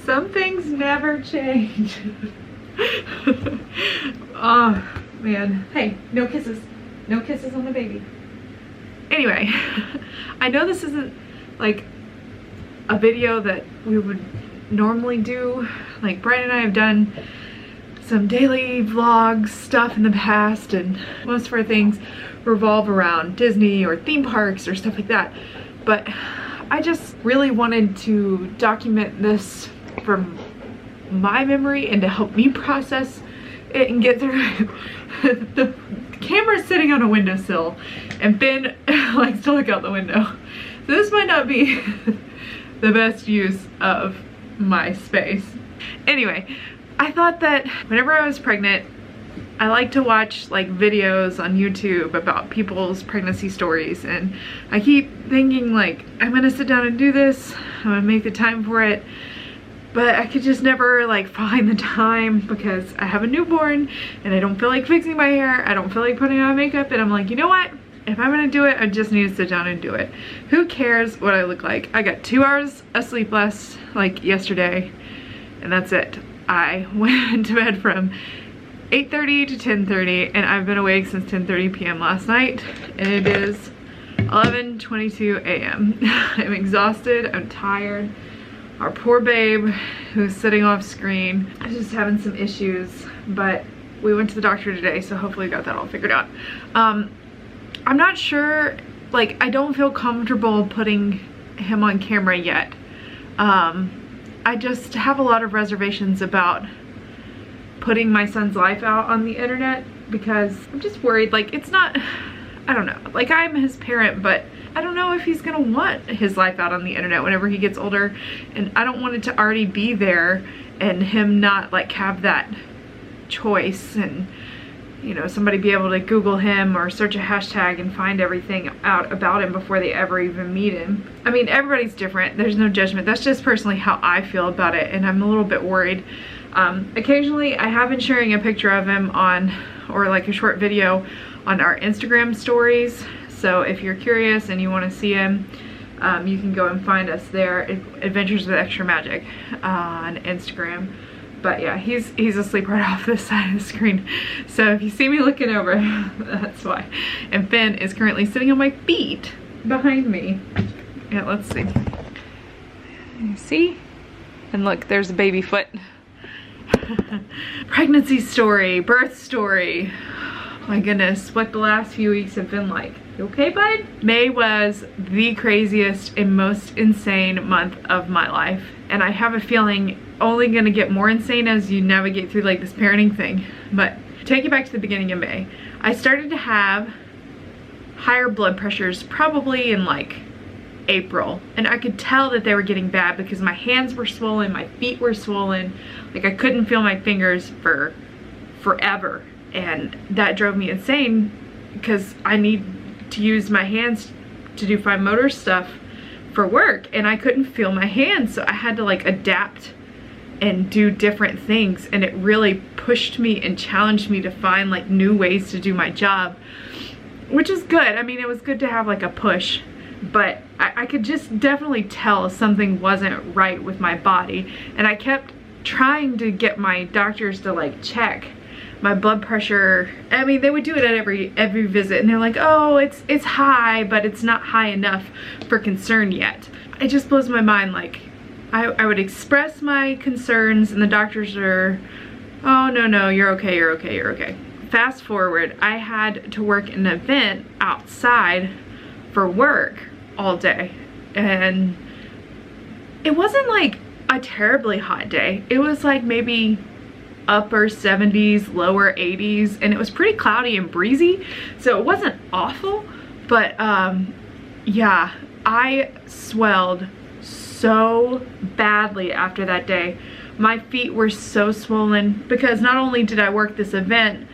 Some things never change. Oh man. Hey, no kisses. No kisses on the baby. Anyway, I know this isn't like a video that we would normally do. Like Brian and I have done some daily vlog stuff in the past, and most of our things revolve around Disney or theme parks or stuff like that. But I just really wanted to document this from my memory and to help me process it and get through it. The camera's sitting on a windowsill and Ben likes to look out the window. So this might not be the best use of my space. Anyway, I thought that whenever I was pregnant, I like to watch like videos on YouTube about people's pregnancy stories, and I keep thinking like, I'm gonna sit down and do this, I'm gonna make the time for it, but I could just never like find the time because I have a newborn and I don't feel like fixing my hair, I don't feel like putting on makeup, and I'm like, you know what? If I'm gonna do it, I just need to sit down and do it. Who cares what I look like? I got 2 hours of sleep less like yesterday, and that's it. I went to bed from 8:30 to 10:30, and I've been awake since 10:30 p.m. last night, and it is 11:22 a.m. I'm exhausted, I'm tired. Our poor babe, who's sitting off screen, is just having some issues, but we went to the doctor today, so hopefully we got that all figured out. I'm not sure, like, I don't feel comfortable putting him on camera yet. I just have a lot of reservations about putting my son's life out on the internet because I'm just worried, like, it's not, I don't know, like, I'm his parent, but I don't know if he's gonna want his life out on the internet whenever he gets older, and I don't want it to already be there and him not like have that choice, and you know, somebody be able to Google him or search a hashtag and find everything out about him before they ever even meet him. I mean, everybody's different, there's no judgment, that's just personally how I feel about it, and I'm a little bit worried. Occasionally I have been sharing a picture of him on, or like a short video on our Instagram stories, so if you're curious and you want to see him, you can go and find us there at AdventuresWithExtraMagic on Instagram. But yeah, he's asleep right off this side of the screen, so if you see me looking over, that's why. And Finn is currently sitting on my feet behind me. Yeah, let's see. You see? And look, there's a baby foot. Pregnancy story, birth story. My goodness, what the last few weeks have been like. You okay, bud? May was the craziest and most insane month of my life, and I have a feeling only gonna get more insane as you navigate through like this parenting thing. But take it back to the beginning of May. I started to have higher blood pressures probably in like April, and I could tell that they were getting bad because my hands were swollen, my feet were swollen, like I couldn't feel my fingers for forever, and that drove me insane because I need to use my hands to do fine motor stuff for work, and I couldn't feel my hands, so I had to like adapt and do different things, and it really pushed me and challenged me to find like new ways to do my job, which is good. I mean, it was good to have like a push, but I could just definitely tell something wasn't right with my body, and I kept trying to get my doctors to like check my blood pressure. I mean, they would do it at every visit, and they're like, oh, it's high, but it's not high enough for concern yet. It just blows my mind. Like, I would express my concerns, and the doctors are, oh, no, you're okay, you're okay, you're okay. Fast forward, I had to work an event outside for work all day, and it wasn't like a terribly hot day. It was like maybe upper 70s, lower 80s, and it was pretty cloudy and breezy, so it wasn't awful, but yeah, I swelled so badly after that day. My feet were so swollen because not only did I work this event,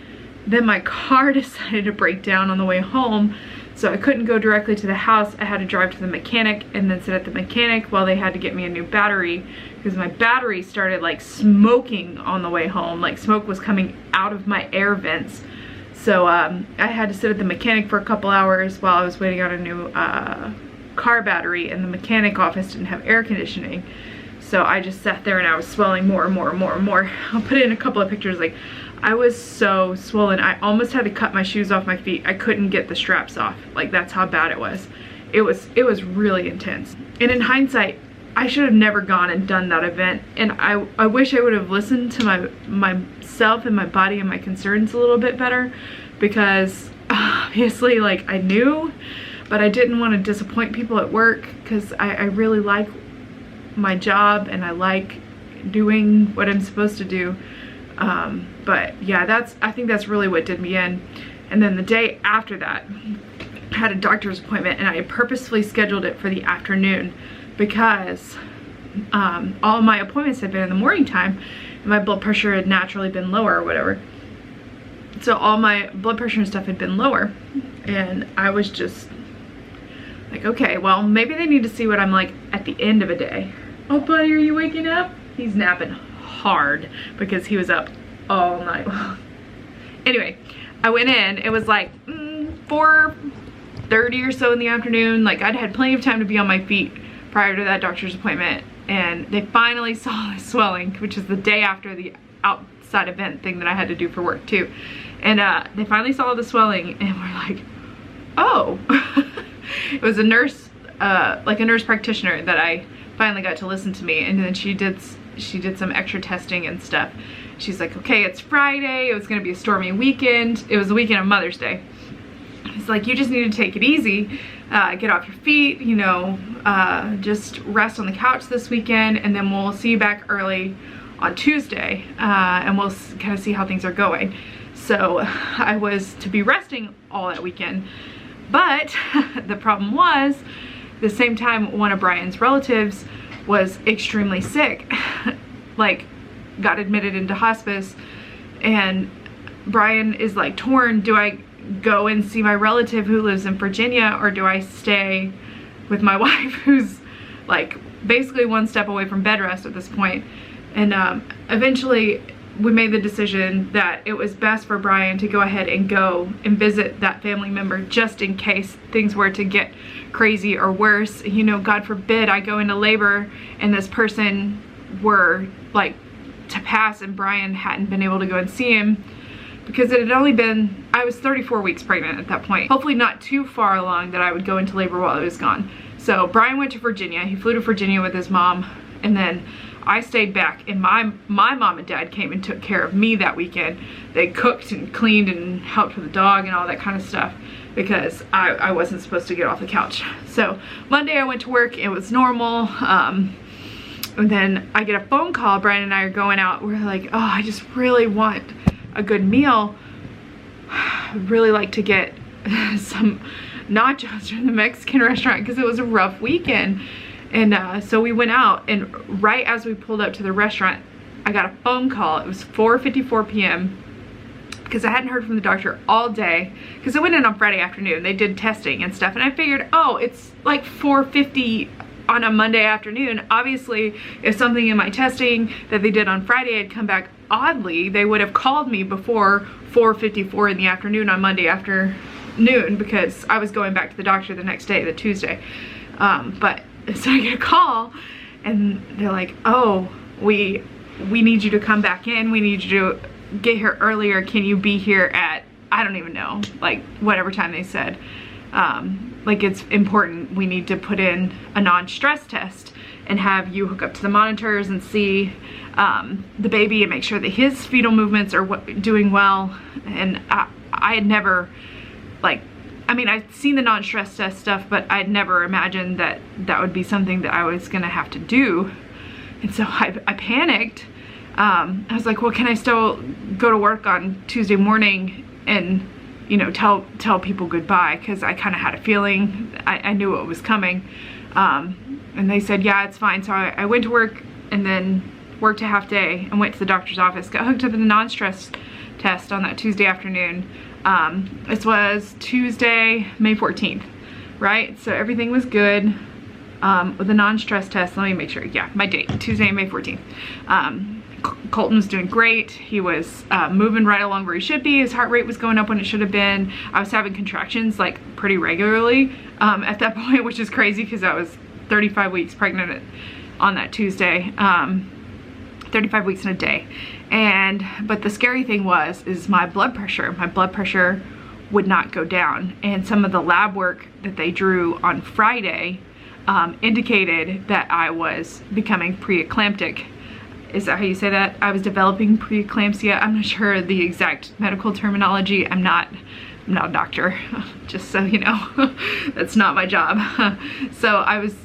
then my car decided to break down on the way home, so I couldn't go directly to the house. I had to drive to the mechanic and then sit at the mechanic while they had to get me a new battery, because my battery started like smoking on the way home. Like, smoke was coming out of my air vents. So I had to sit at the mechanic for a couple hours while I was waiting on a new car battery, and the mechanic office didn't have air conditioning. So I just sat there and I was swelling more and more and more and more. I'll put in a couple of pictures. Like, I was so swollen. I almost had to cut my shoes off my feet. I couldn't get the straps off. Like, that's how bad it was. It was really intense. And in hindsight, I should have never gone and done that event. And I wish I would have listened to myself and my body and my concerns a little bit better, because obviously, like, I knew, but I didn't want to disappoint people at work, because I really like my job and I like doing what I'm supposed to do. But yeah, I think that's really what did me in. And then the day after that, I had a doctor's appointment, and I purposefully scheduled it for the afternoon because all my appointments had been in the morning time, and my blood pressure had naturally been lower or whatever. So all my blood pressure and stuff had been lower, and I was just like, okay, well, maybe they need to see what I'm like at the end of a day. Oh, buddy, are you waking up? He's napping hard because he was up all night long. Anyway, I went in. It was like 4:30 or so in the afternoon. Like, I'd had plenty of time to be on my feet prior to that doctor's appointment, and they finally saw the swelling, which is the day after the outside event thing that I had to do for work too. And they finally saw the swelling, and we're like, oh. It was a nurse, like a nurse practitioner, that I finally got to listen to me, and then she did some extra testing and stuff. She's like, okay, it's Friday, it was gonna be a stormy weekend. It was the weekend of Mother's Day. It's like, you just need to take it easy, get off your feet, you know, just rest on the couch this weekend, and then we'll see you back early on Tuesday, and we'll kind of see how things are going. So I was to be resting all that weekend, but the problem was, the same time one of Brian's relatives was extremely sick, like got admitted into hospice, and Brian is like torn. Do I go and see my relative who lives in Virginia, or do I stay with my wife who's like basically one step away from bed rest at this point? And eventually we made the decision that it was best for Brian to go ahead and go and visit that family member, just in case things were to get crazy or worse. You know, God forbid I go into labor and this person were like to pass and Brian hadn't been able to go and see him, because it had only been, I was 34 weeks pregnant at that point. Hopefully not too far along that I would go into labor while I was gone. So Brian went to Virginia. He flew to Virginia with his mom, and then I stayed back, and my mom and dad came and took care of me that weekend. They cooked and cleaned and helped with the dog and all that kind of stuff, because I wasn't supposed to get off the couch. So Monday I went to work, it was normal, and then I get a phone call. Brian and I are going out. We're like, oh, I just really want a good meal. I'd really like to get some nachos from the Mexican restaurant, because it was a rough weekend. And so we went out, and right as we pulled up to the restaurant, I got a phone call. It was 4:54 p.m. because I hadn't heard from the doctor all day, because I went in on Friday afternoon. They did testing and stuff, and I figured, oh, it's like 4:50 on a Monday afternoon. Obviously, if something in my testing that they did on Friday had come back oddly, they would have called me before 4:54 in the afternoon on Monday afternoon, because I was going back to the doctor the next day, the Tuesday. But so I get a call, and they're like, oh, we need you to come back in. We need you to get here earlier. Can you be here at, I don't even know, like whatever time they said. Like, it's important. We need to put in a non-stress test and have you hook up to the monitors and see the baby and make sure that his fetal movements are doing well. And I had never, like, I mean, I'd seen the non-stress test stuff, but I'd never imagined that that would be something that I was gonna have to do. And so I panicked. I was like, well, can I still go to work on Tuesday morning and, you know, tell people goodbye? Because I kind of had a feeling, I knew what was coming. And they said, yeah, it's fine. So I went to work, and then worked a half day and went to the doctor's office, got hooked up to the non-stress test on that Tuesday afternoon. This was Tuesday, May 14th, right? So everything was good with the non-stress test. Let me make sure. Yeah, my date, Tuesday, May 14th. Colton was doing great. He was moving right along where he should be. His heart rate was going up when it should have been. I was having contractions like pretty regularly at that point, which is crazy because I was 35 weeks pregnant on that Tuesday. 35 weeks in a day. But the scary thing is my blood pressure would not go down. And some of the lab work that they drew on Friday indicated that I was becoming preeclamptic. Is that how you say that? I was developing preeclampsia. I'm not sure the exact medical terminology. I'm not a doctor, just so you know. That's not my job. So I was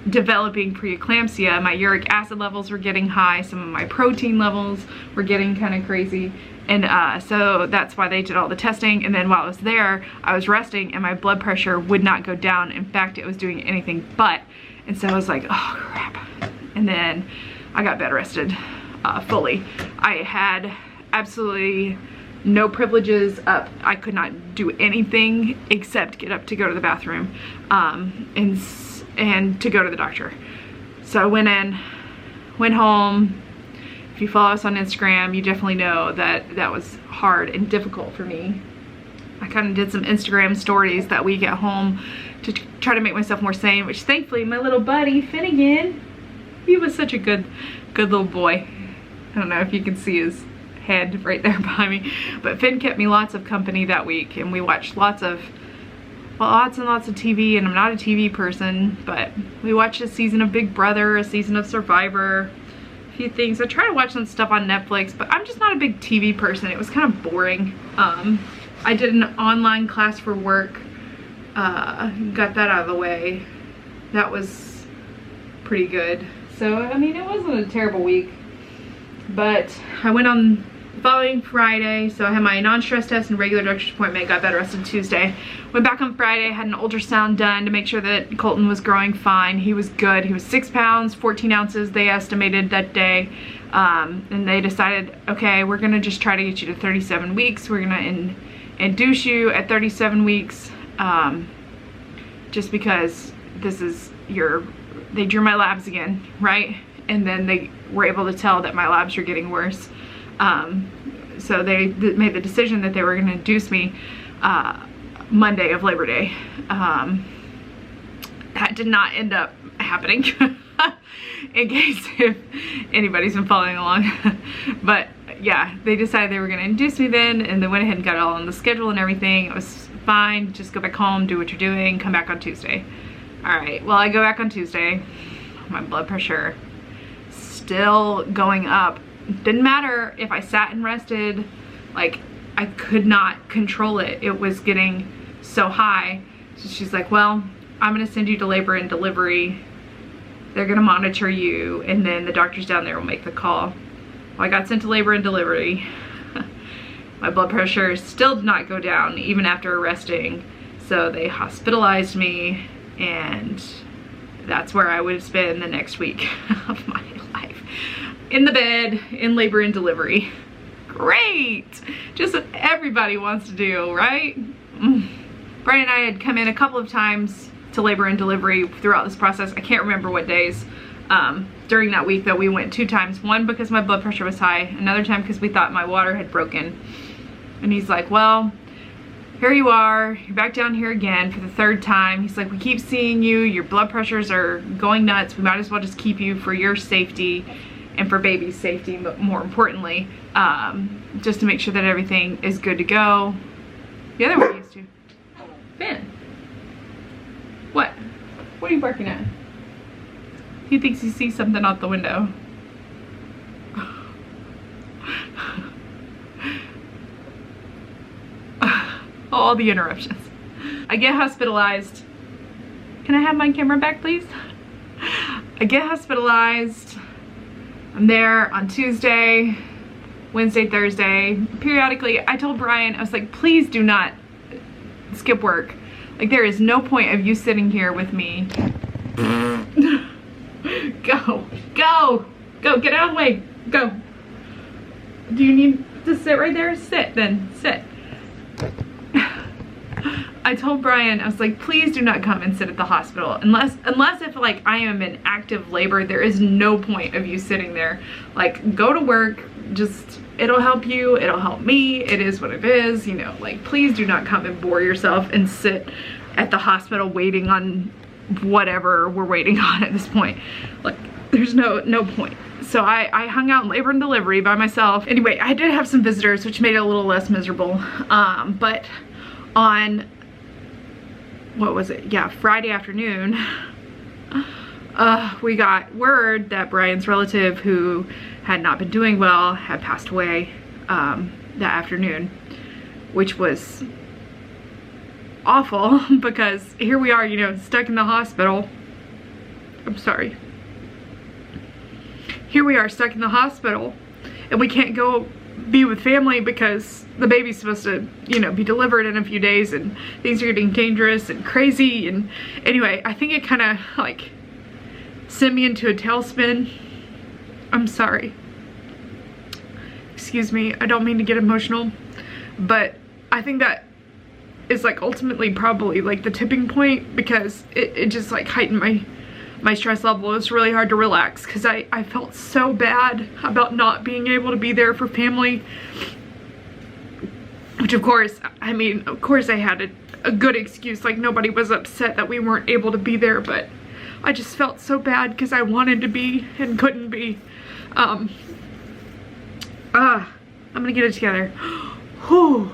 developing preeclampsia. My uric acid levels were getting high. Some of my protein levels were getting kind of crazy. And so that's why they did all the testing. And then while I was there, I was resting and my blood pressure would not go down. In fact, it was doing anything but. And so I was like, oh crap. And then I got bed rested fully. I had absolutely no privileges up. I could not do anything except get up to go to the bathroom and to go to the doctor. So I went in, went home. If you follow us on Instagram, you definitely know that that was hard and difficult for me. I kind of did some Instagram stories that week at home to try to make myself more sane, which thankfully my little buddy Finnegan, he was such a good little boy. I don't know if you can see his head right there behind me, but Finn kept me lots of company that week, and we watched lots and lots of TV. And I'm not a TV person, but we watched a season of Big Brother, a season of Survivor, a few things. I try to watch some stuff on Netflix, but I'm just not a big TV person. It was kind of boring. I did an online class for work, got that out of the way. That was pretty good. So I mean, it wasn't a terrible week, but I went on the following Friday. So I had my non-stress test and regular doctor's appointment, got bed rested Tuesday. Went back on Friday, had an ultrasound done to make sure that Colton was growing fine. He was good. He was 6 pounds, 14 ounces, they estimated that day. And they decided, okay, we're gonna just try to get you to 37 weeks. We're gonna induce you at 37 weeks, just because this is they drew my labs again, right? And then they were able to tell that my labs were getting worse. So they made the decision that they were going to induce me Monday of Labor Day. That did not end up happening, in case if anybody's been following along. But yeah, they decided they were going to induce me then, and they went ahead and got it all on the schedule and everything. It was fine. Just go back home, do what you're doing, come back on Tuesday. All right, well, I go back on Tuesday. My blood pressure still going up. Didn't matter if I sat and rested, like I could not control it. It was getting so high. So she's like, well, I'm gonna send you to labor and delivery. They're gonna monitor you, and then the doctors down there will make the call. Well, I got sent to labor and delivery. My blood pressure still did not go down even after arresting. So they hospitalized me, and that's where I would spend the next week of my life. In the bed, in labor and delivery. Great! Just what everybody wants to do, right? Brian and I had come in a couple of times to labor and delivery throughout this process. I can't remember what days. During that week though, we went 2 times. One because my blood pressure was high, another time because we thought my water had broken. And he's like, well, here you are, you're back down here again for the 3rd time. He's like, we keep seeing you, your blood pressures are going nuts. We might as well just keep you for your safety and for baby's safety, but more importantly, just to make sure that everything is good to go. The other one used to. Finn. What? What are you barking at? He thinks he sees something out the window. All the interruptions. I get hospitalized. Can I have my camera back, please? I get hospitalized. I'm there on Tuesday, Wednesday, Thursday. Periodically, I told Brian, I was like, please do not skip work. Like, there is no point of you sitting here with me. Go, go, go, get out of the way, go. Do you need to sit right there? Sit then, sit. I told Brian, I was like, please do not come and sit at the hospital unless if like I am in active labor. There is no point of you sitting there. Like, go to work, just, it'll help you, it'll help me, it is what it is, you know. Like, please do not come and bore yourself and sit at the hospital waiting on whatever we're waiting on at this point. Like, there's no point. So I hung out in labor and delivery by myself. Anyway, I did have some visitors, which made it a little less miserable. But on, what was it? Yeah, Friday afternoon, we got word that Brian's relative, who had not been doing well, had passed away that afternoon, which was awful because here we are, you know, stuck in the hospital. I'm sorry. Here we are stuck in the hospital and we can't go be with family because the baby's supposed to, you know, be delivered in a few days and things are getting dangerous and crazy. And anyway, I think it kind of like sent me into a tailspin. I'm sorry. Excuse me, I don't mean to get emotional, but I think that is like ultimately probably like the tipping point, because it just like heightened my stress level. It was really hard to relax because I felt so bad about not being able to be there for family, which of course, I mean, of course I had a good excuse. Like, nobody was upset that we weren't able to be there, but I just felt so bad because I wanted to be and couldn't be. I'm gonna get it together. Whew.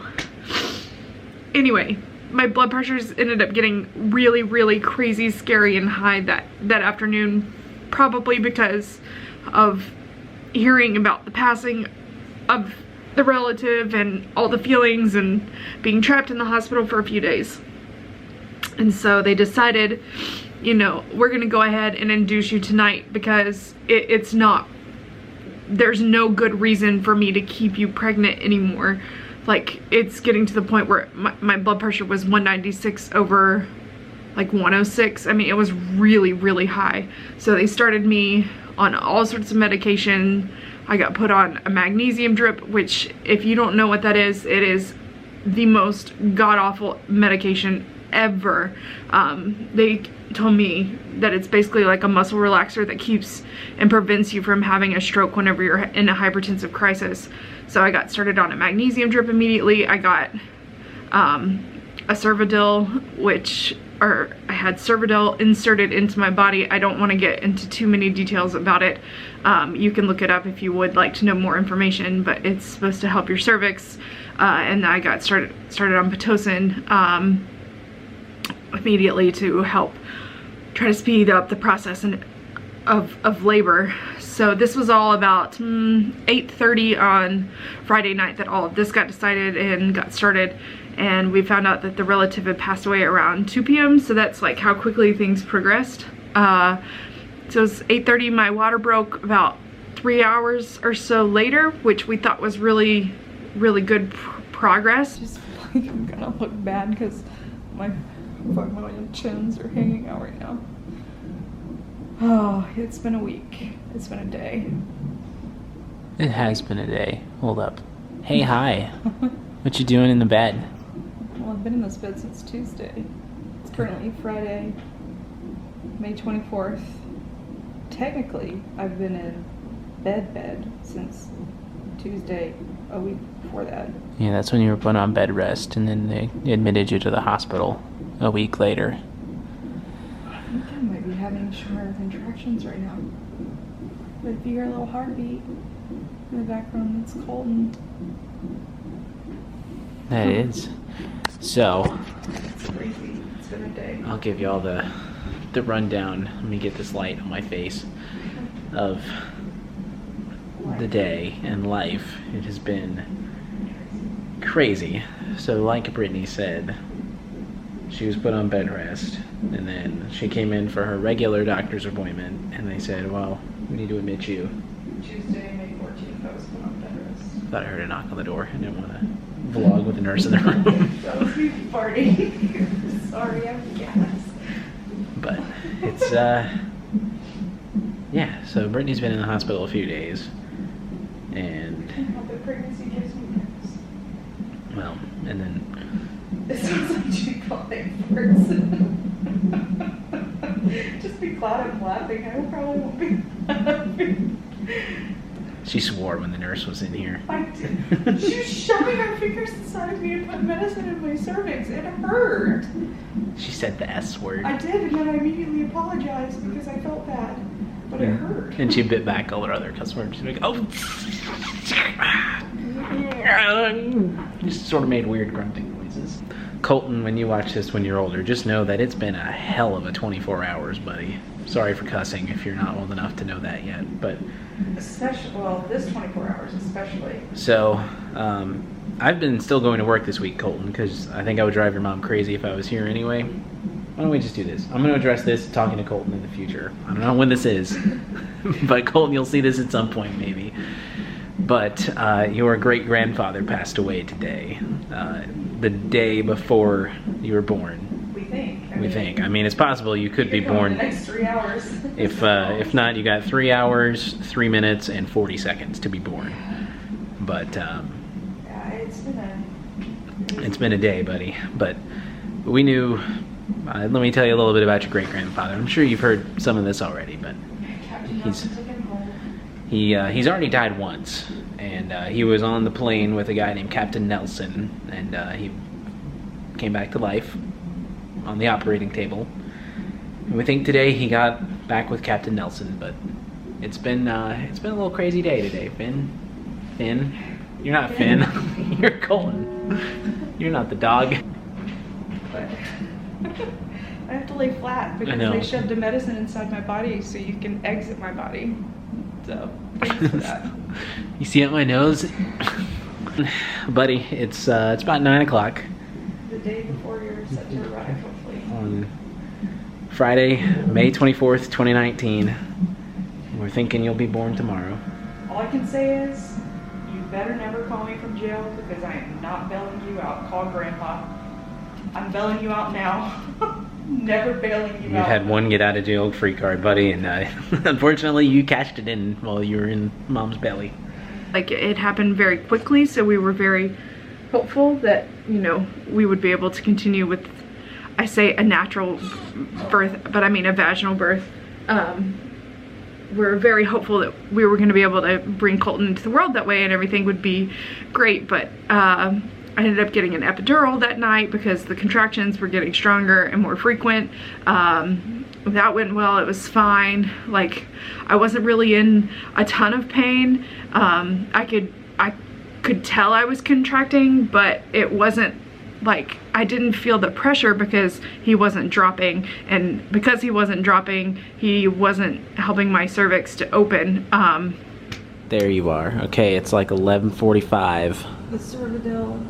Anyway, my blood pressures ended up getting really crazy, scary, and high that afternoon, probably because of hearing about the passing of the relative and all the feelings and being trapped in the hospital for a few days. And so they decided, you know, we're gonna go ahead and induce you tonight because it's not, there's no good reason for me to keep you pregnant anymore. Like, it's getting to the point where my blood pressure was 196 over like 106. I mean, it was really high. So they started me on all sorts of medication. I got put on a magnesium drip, which, if you don't know what that is, it is the most god-awful medication ever. They told me that it's basically like a muscle relaxer that keeps and prevents you from having a stroke whenever you're in a hypertensive crisis. So I got started on a magnesium drip immediately. I got a Cervidil, I had Cervidil inserted into my body. I don't want to get into too many details about it. You can look it up if you would like to know more information, but it's supposed to help your cervix. And I got started on Pitocin immediately to help try to speed up the process of labor. So this was all about 8:30 on Friday night that all of this got decided and got started, and we found out that the relative had passed away around 2 p.m. so that's like how quickly things progressed. So it was 8:30, my water broke about 3 hours or so later, which we thought was really good progress. Just feel like I'm gonna look bad because my chins are hanging out right now. Oh, it's been a week. It's been a day. It has been a day. Hold up. Hey, hi. What you doing in the bed? Well, I've been in this bed since Tuesday. It's currently Friday, May 24th. Technically, I've been in bed since Tuesday, a week before that. Yeah, that's when you were put on bed rest, and then they admitted you to the hospital a week later. I think I might be having shorter contractions right now. But if you hear a little heartbeat in the background, it's Colton. That is. So, it's crazy. It's been a day. I'll give you all the rundown. Let me get this light on my face of the day and life. It has been crazy. So, like Brittany said, she was put on bed rest, and then she came in for her regular doctor's appointment, and they said, well, we need to admit you. Tuesday, May 14th, I was put on bed rest. I thought I heard a knock on the door. I didn't want to vlog with the nurse in the room. That was me farting. Sorry, I'm gas. But it's, yeah, so Brittany's been in the hospital a few days, and... The pregnancy gives me nerves. Well, and then... It sounds like you call it person. Just be glad I'm laughing. I probably won't be laughing. She swore when the nurse was in here. I did. She was shoving her fingers inside of me and put medicine in my cervix. It hurt. She said the S word. I did, and then I immediately apologized because I felt bad. But it hurt. And she bit back all her other customers. She's like, oh. Just sort of made weird grunting noises. Colton, when you watch this when you're older, just know that it's been a hell of a 24 hours, buddy. Sorry for cussing if you're not old enough to know that yet, but... Especially, well, this 24 hours especially. So, I've been still going to work this week, Colton, because I think I would drive your mom crazy if I was here anyway. Why don't we just do this? I'm going to address this talking to Colton in the future. I don't know when this is, but Colton, you'll see this at some point maybe. But your great-grandfather passed away today, the day before you were born. We think. I mean, it's possible you could be born. In the next 3 hours. If not, you got 3 hours, 3 minutes, and 40 seconds to be born. But yeah, it's been a day, buddy. But we knew. Let me tell you a little bit about your great-grandfather. I'm sure you've heard some of this already, but he's already died once, and he was on the plane with a guy named Captain Nelson, and he came back to life on the operating table. And we think today he got back with Captain Nelson, but it's been a little crazy day today. Finn, you're not Finn. You're Colton. You're not the dog. But I have to lay flat because they shoved a medicine inside my body so you can exit my body. So thanks for that. You see at my nose, buddy. It's about 9 o'clock. The day before you're set to arrive, hopefully. On Friday, May 24th, 2019. We're thinking you'll be born tomorrow. All I can say is, you better never call me from jail because I am not bailing you out. Call Grandpa. I'm bailing you out now. Never bailing you out. You've had one get out of jail free card, buddy, and unfortunately you cashed it in while you were in Mom's belly. Like, it happened very quickly, so we were very hopeful that, you know, we would be able to continue with, I say a natural birth, but I mean a vaginal birth. We're very hopeful that we were going to be able to bring Colton into the world that way and everything would be great, but I ended up getting an epidural that night because the contractions were getting stronger and more frequent. That went well, it was fine. Like, I wasn't really in a ton of pain. I could tell I was contracting, but it wasn't like, I didn't feel the pressure because he wasn't dropping, and because he wasn't dropping, he wasn't helping my cervix to open. There you are. Okay, it's like 11:45. The Cervidil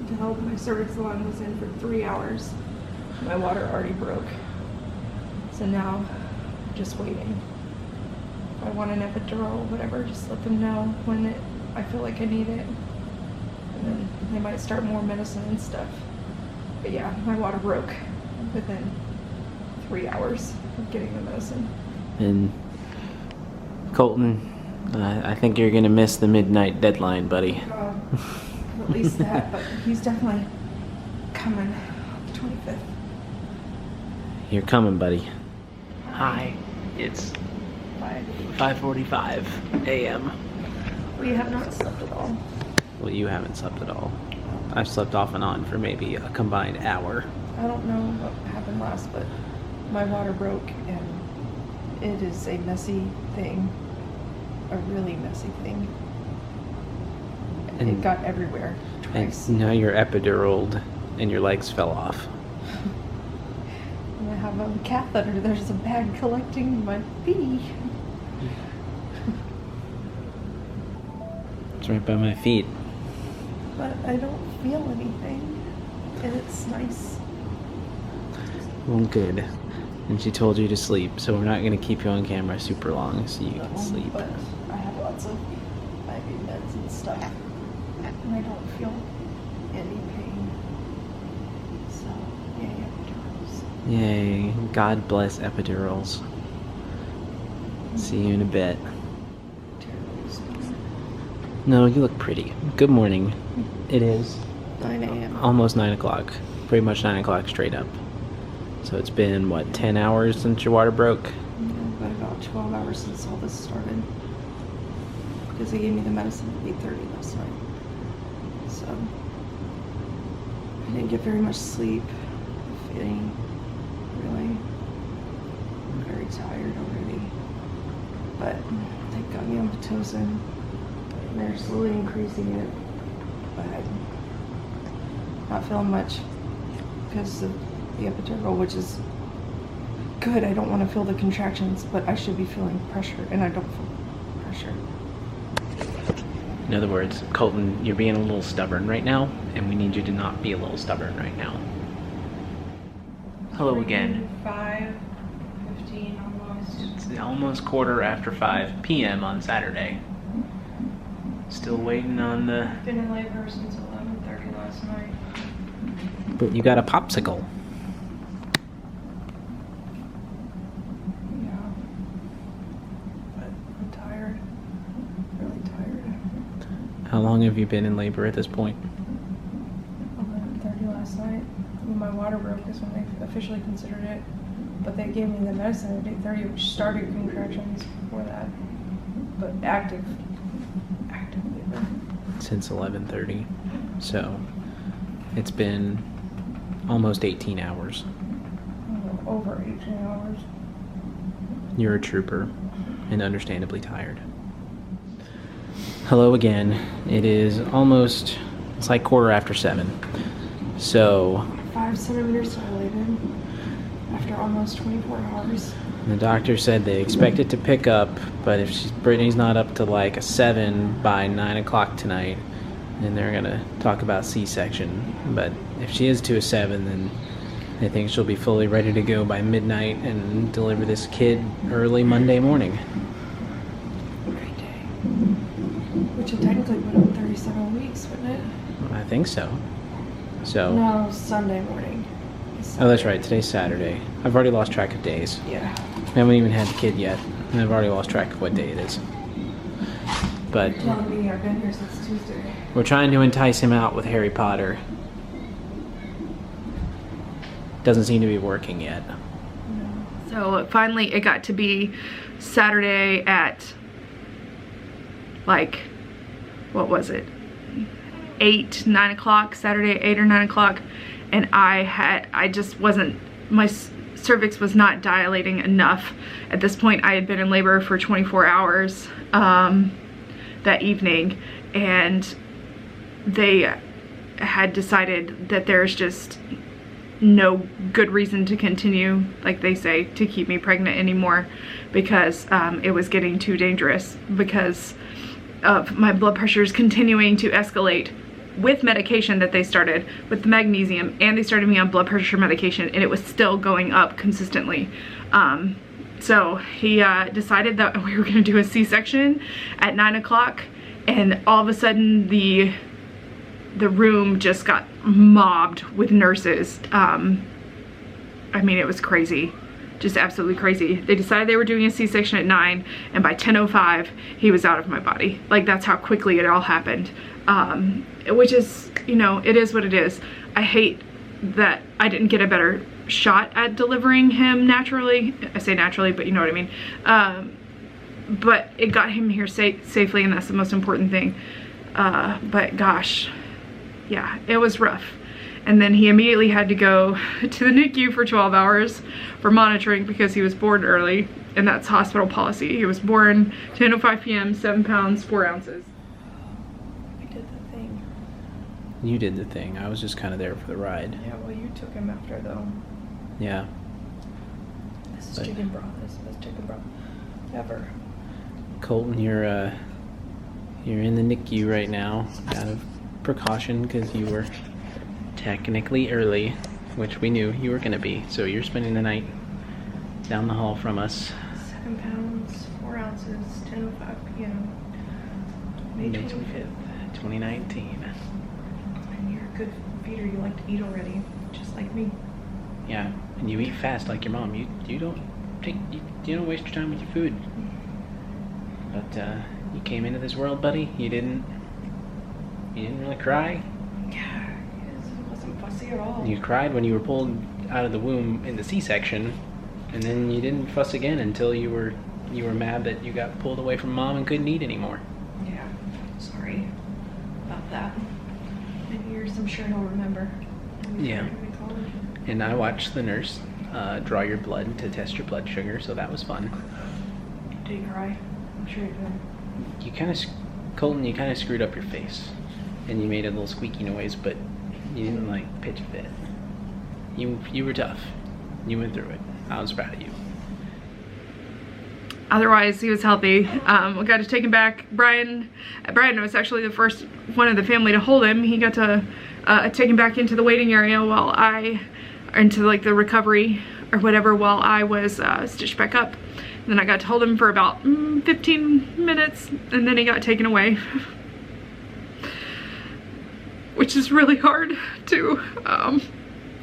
to help my cervix lung was in for 3 hours. My water already broke. So now, just waiting. If I want an epidural or whatever, just let them know when I feel like I need it. And then they might start more medicine and stuff. But yeah, my water broke within 3 hours of getting the medicine. And Colton, I think you're gonna miss the midnight deadline, buddy. At least that, but he's definitely coming the 25th. You're coming, buddy. Hi, it's 5:45 a.m. We have not slept at all. Well, you haven't slept at all. I've slept off and on for maybe a combined hour. I don't know what happened last, but my water broke, and it is a messy thing. A really messy thing. And it got everywhere twice. And now you're epiduraled and your legs fell off. And I have a catheter. There's a bag collecting my pee. It's right by my feet. But I don't feel anything. And it's nice. Well, good. And she told you to sleep, so we're not going to keep you on camera super long so you can sleep. But I have lots of IV meds and stuff. And I don't feel any pain. So, yay, epidurals. Yay. God bless epidurals. See you in a bit. No, you look pretty. Good morning. It is 9 a.m. almost 9 o'clock. Pretty much 9 o'clock straight up. So it's been, what, 10 hours since your water broke? Yeah, but about 12 hours since all this started. because they gave me the medicine at 8:30 last night. So I didn't get very much sleep. I'm feeling really very tired already. But they got me on Pitocin, and they're slowly increasing it. But I'm not feeling much because of the epidural, which is good. I don't want to feel the contractions, but I should be feeling pressure, and I don't feel pressure. In other words, Colton, you're being a little stubborn right now, and we need you to not be a little stubborn right now. Hello again. 5:15 almost. It's almost 5:15 p.m. on Saturday. Still waiting on the... Been in labor since 11:30 last night. But you got a popsicle. Yeah. But I'm tired. Really tired. How long have you been in labor at this point? 11:30 last night. When my water broke is when they officially considered it. But they gave me the medicine at 8:30, which started contractions before that. But active labor. Since 11:30. So it's been almost 18 hours. Over 18 hours. You're a trooper and understandably tired. Hello again. It is almost, it's like 7:15. So 5 centimeters dilated after almost 24 hours. the doctor said they expect it to pick up, but if Brittany's not up to like a 7 by 9 o'clock tonight, then they're gonna talk about C-section. But if she is to a 7, then I think she'll be fully ready to go by midnight and deliver this kid early Monday morning. Great day. Which will technically put him 37 weeks, wouldn't it? I think so. So. No, Sunday morning. Oh, that's right. Today's Saturday. I've already lost track of days. Yeah. I haven't even had the kid yet, and I've already lost track of what day it is. But You're telling me I've been here since Tuesday. we're trying to entice him out with Harry Potter. Doesn't seem to be working yet. So finally it got to be Saturday at like, what was it? 8, 9 o'clock, Saturday at 8 or 9 o'clock. And I just wasn't, my cervix was not dilating enough. At this point I had been in labor for 24 hours that evening, and they had decided that there's just no good reason to continue, like they say, to keep me pregnant anymore, because it was getting too dangerous because of my blood pressures continuing to escalate with medication that they started with the magnesium, and they started me on blood pressure medication, and it was still going up consistently. So he decided that we were going to do a C-section at 9 o'clock, and all of a sudden the room just got mobbed with nurses. I mean, it was crazy, just absolutely crazy. They decided they were doing a C-section at 9, and by 10:05 he was out of my body. Like, that's how quickly it all happened. Which is, you know, it is what it is. I hate that I didn't get a better shot at delivering him naturally. I say naturally, but you know what I mean. But it got him here safely, and that's the most important thing. But gosh, yeah, it was rough. And then he immediately had to go to the NICU for 12 hours for monitoring because he was born early, and that's hospital policy. He was born 10:05 p.m., 7 pounds, 4 ounces. I did the thing. You did the thing. I was just kind of there for the ride. Yeah, well, you took him after, though. Yeah. This is chicken broth. This is the best chicken broth ever. Colton, you're in the NICU right now, out of precaution, because you were technically early, which we knew you were going to be. So you're spending the night down the hall from us. 7 pounds, 4 ounces, 10:05 p.m. May 25th. 2019. And you're a good feeder. You like to eat already, just like me. Yeah, and you eat fast like your mom. You don't waste your time with your food. But you came into this world, buddy. You didn't really cry. Yeah, it wasn't fussy at all. You cried when you were pulled out of the womb in the C-section, and then you didn't fuss again until you were mad that you got pulled away from mom and couldn't eat anymore. Yeah, sorry about that. Maybe I'm sure he'll remember. Yeah. And I watched the nurse draw your blood to test your blood sugar, so that was fun. Did you cry? I'm sure you did. You kind of, Colton, you kind of screwed up your face, and you made a little squeaky noise, but you didn't like pitch a fit. You were tough. You went through it. I was proud of you. Otherwise, he was healthy. We got to take him back. Brian was actually the first one of the family to hold him. He got to take him back into the waiting area into like the recovery or whatever, while I was stitched back up. And then I got to hold him for about 15 minutes, and then he got taken away. Which is really hard to,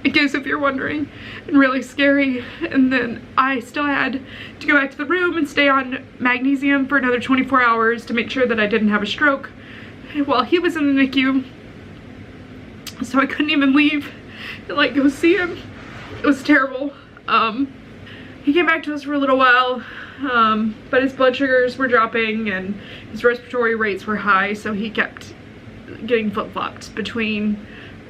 in case if you're wondering, and really scary. And then I still had to go back to the room and stay on magnesium for another 24 hours to make sure that I didn't have a stroke while he was in the NICU. So I couldn't even leave and like go see him. It was terrible. He came back to us for a little while, but his blood sugars were dropping and his respiratory rates were high, so he kept getting flip-flopped between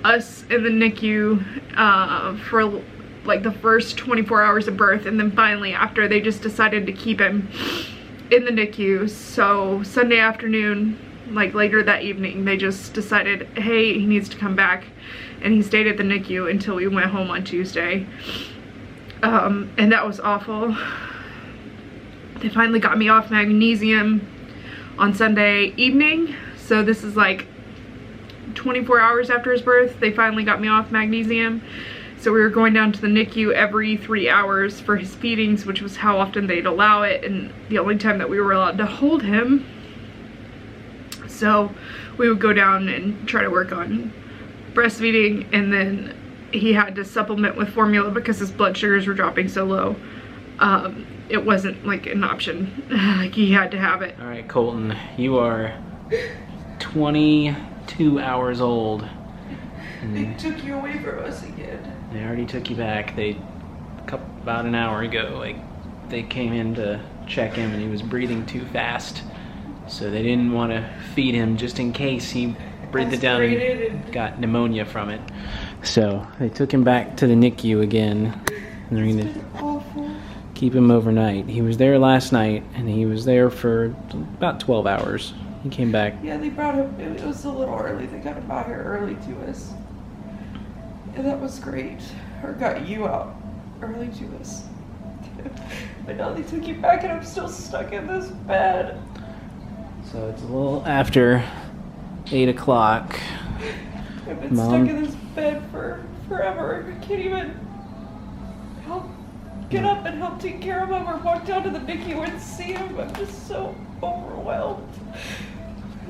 us and the NICU for like the first 24 hours of birth, and then finally after they just decided to keep him in the NICU. So Sunday afternoon, like later that evening, they just decided, hey, he needs to come back, and he stayed at the NICU until we went home on Tuesday. And that was awful. They finally got me off magnesium on Sunday evening, so this is like 24 hours after his birth. They finally got me off magnesium, so we were going down to the NICU every 3 hours for his feedings, which was how often they'd allow it, and the only time that we were allowed to hold him. So we would go down and try to work on breastfeeding, and then he had to supplement with formula because his blood sugars were dropping so low. It wasn't like an option. Like, he had to have it. All right, Colton, you are 22 hours old. They took you away from us again. They already took you back. About an hour ago, like, they came in to check him and he was breathing too fast. So they didn't want to feed him just in case he breathed it down and got pneumonia from it. So they took him back to the NICU again. And they're going to keep him overnight. He was there last night, and he was there for about 12 hours. He came back. Yeah, they brought him, it was a little early. They got him out here early to us. And that was great. Or got you out early to us. But now they took you back and I'm still stuck in this bed. So it's a little after 8 o'clock. I've been stuck in this bed for forever. I can't even help get up and help take care of him or walk down to the NICU and see him. I'm just so overwhelmed.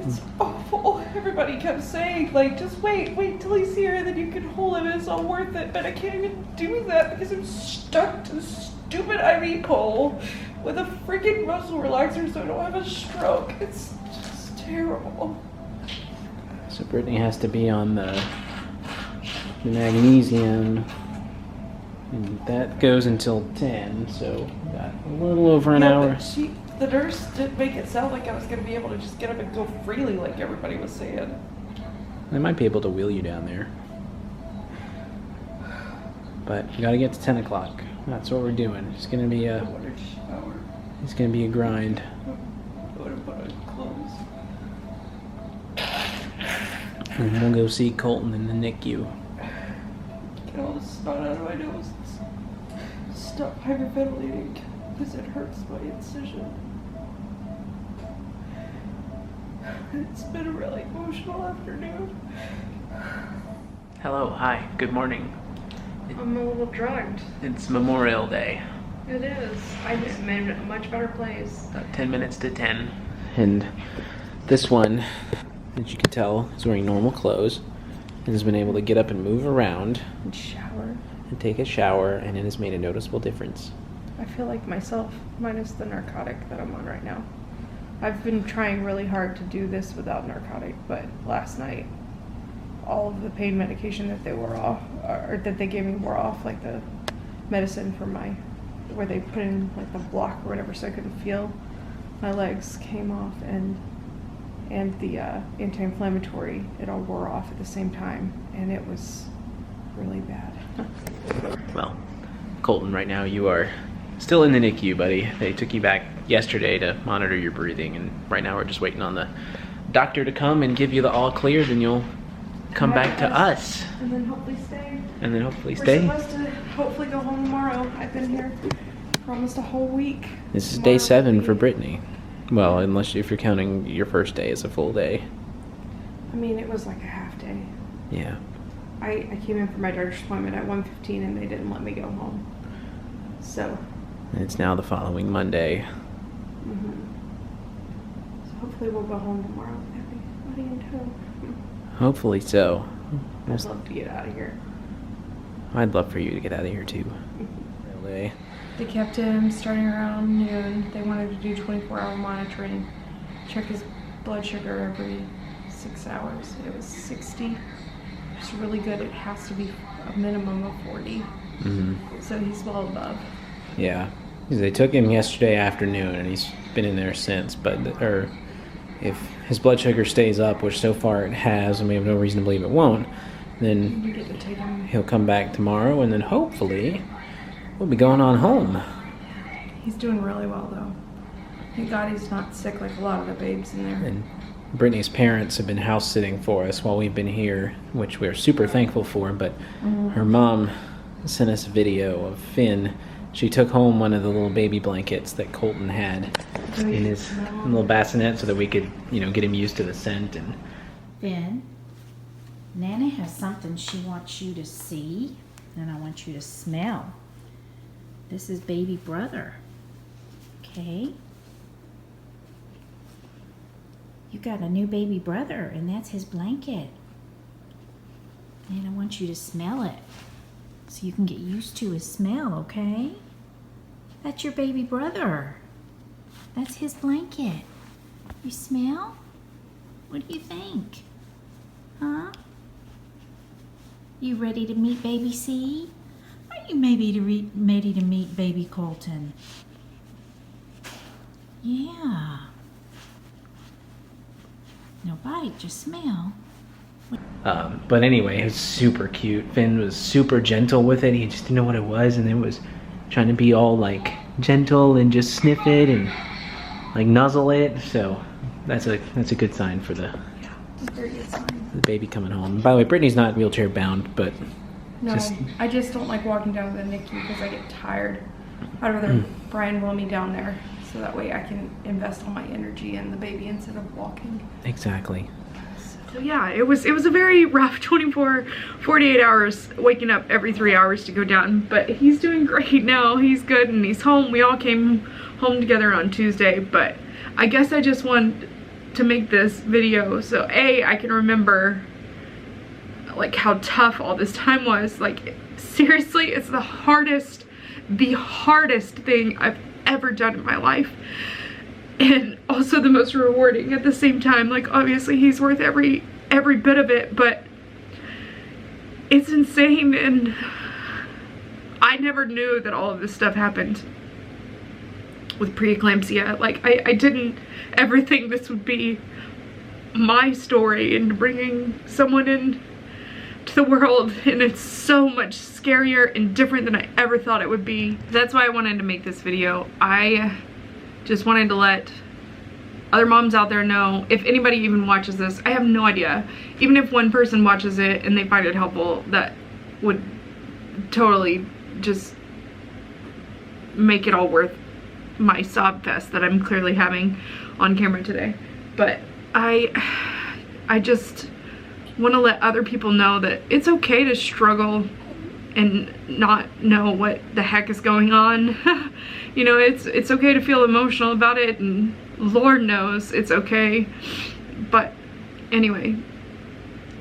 It's awful. Everybody kept saying, like, just wait till he's here and then you can hold him and it's all worth it. But I can't even do that because I'm stuck to this stupid IV pole with a freaking muscle relaxer so I don't have a stroke. It's just terrible. So Brittany has to be on the magnesium, and that goes until 10, so got a little over an hour. But the nurse did make it sound like I was going to be able to just get up and go freely like everybody was saying. They might be able to wheel you down there. But you gotta get to 10 o'clock. That's what we're doing. It's gonna be a grind. I would have put on clothes. And we'll go see Colton in the NICU. Get all the snot out of my nose. Stop hyperventilating because it hurts my incision. It's been a really emotional afternoon. Hello, hi, good morning. I'm a little drugged. It's Memorial Day. It is. I'm in a much better place. About 10 minutes to 10. And this one, as you can tell, is wearing normal clothes and has been able to get up and move around And shower. and take a shower, and it has made a noticeable difference. I feel like myself, minus the narcotic that I'm on right now. I've been trying really hard to do this without narcotic, but last night, all of the pain medication that they wore off, or that they gave me wore off, like the medicine for where they put in like the block or whatever so I couldn't feel. My legs came off and and the anti-inflammatory, it all wore off at the same time, and it was really bad. Well, Colton, right now you are still in the NICU, buddy. They took you back yesterday to monitor your breathing, and right now we're just waiting on the doctor to come and give you the all clear, then you'll come back to us. And then hopefully stay. And then hopefully We're stay. supposed to hopefully go home tomorrow. I've been here for almost a whole week. This is day 7 for Brittany. Well, unless if you're counting your first day as a full day. I mean, it was like a half day. Yeah. I came in for my doctor's appointment at 1:15 and they didn't let me go home. So. And it's now the following Monday. So hopefully we'll go home tomorrow with everybody in tow. Hopefully so. I'd love to get out of here. I'd love for you to get out of here too. Really. They kept him starting around noon. They wanted to do 24-hour monitoring, check his blood sugar every 6 hours. It was 60. It's really good. It has to be a minimum of 40. So he's well above. Yeah. They took him yesterday afternoon and he's been in there since, but if his blood sugar stays up, which so far it has, and we have no reason to believe it won't, then You get to take him. he'll come back tomorrow, and then hopefully we'll be going on home. He's doing really well though. Thank God he's not sick like a lot of the babes in there. And Brittany's parents have been house sitting for us while we've been here, which we're super thankful for, but her mom sent us a video of Finn. She took home one of the little baby blankets that Colton had in his little bassinet so that we could, get him used to the scent. And Finn, Nana has something she wants you to see, and I want you to smell. This is baby brother. Okay? You got a new baby brother, and that's his blanket. And I want you to smell it so you can get used to his smell, okay? That's your baby brother. That's his blanket. You smell? What do you think? Huh? You ready to meet baby C? Are you ready to meet baby Colton? Yeah. No bite, just smell. but anyway, it was super cute. Finn was super gentle with it. He just didn't know what it was, and it was trying to be all like gentle and just sniff it and like nuzzle it. So that's a good sign for the Very good sign. baby coming home. By the way, Brittany's not wheelchair bound, but No, I just don't like walking down to the NICU because I get tired. I'd rather Brian roll me down there so that way I can invest all my energy in the baby instead of walking. exactly. So yeah, it was a very rough 48 hours, waking up every 3 hours to go down, but he's doing great now. He's good and he's home. We all came home together on Tuesday, but I guess I just wanted to make this video so I can remember like how tough all this time was. Like seriously, it's the hardest thing I've ever done in my life, and also the most rewarding at the same time. Like obviously he's worth every bit of it, but it's insane, and I never knew that all of this stuff happened with preeclampsia. Like I didn't ever think this would be my story and bringing someone in to the world, and it's so much scarier and different than I ever thought it would be. That's why I wanted to make this video. I just wanted to let other moms out there know, if anybody even watches this, I have no idea, even if one person watches it and they find it helpful, that would totally just make it all worth my sob fest that I'm clearly having on camera today. But I just want to let other people know that it's okay to struggle and not know what the heck is going on. You know, it's okay to feel emotional about it, and Lord knows it's okay. But anyway,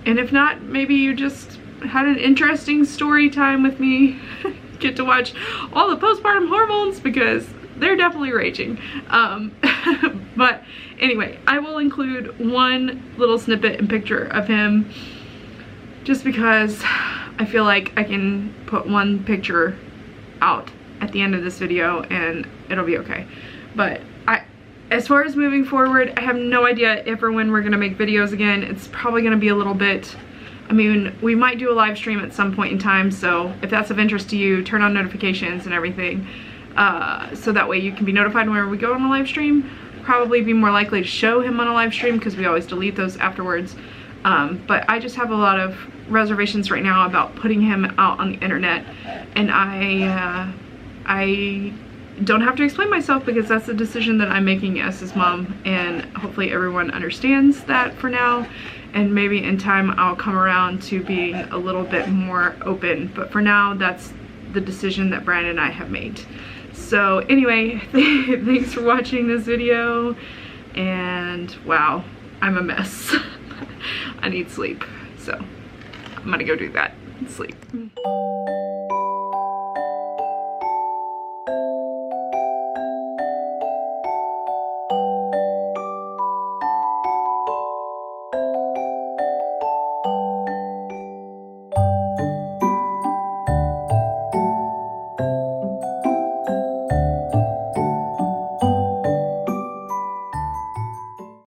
and if not, maybe you just had an interesting story time with me. Get to watch all the postpartum hormones because they're definitely raging. But anyway, I will include one little snippet and picture of him just because I feel like I can put one picture out at the end of this video and it'll be okay. But as far as moving forward, I have no idea if or when we're gonna make videos again. It's probably gonna be a little bit, I mean, we might do a live stream at some point in time, so if that's of interest to you, turn on notifications and everything, so that way you can be notified whenever we go on a live stream. Probably be more likely to show him on a live stream because we always delete those afterwards. But I just have a lot of reservations right now about putting him out on the internet, and I don't have to explain myself because that's the decision that I'm making as his mom, and hopefully everyone understands that for now, and maybe in time I'll come around to being a little bit more open, but for now that's the decision that Brian and I have made. So anyway, thanks for watching this video, and wow, I'm a mess. I need sleep, so I'm gonna go do that, sleep.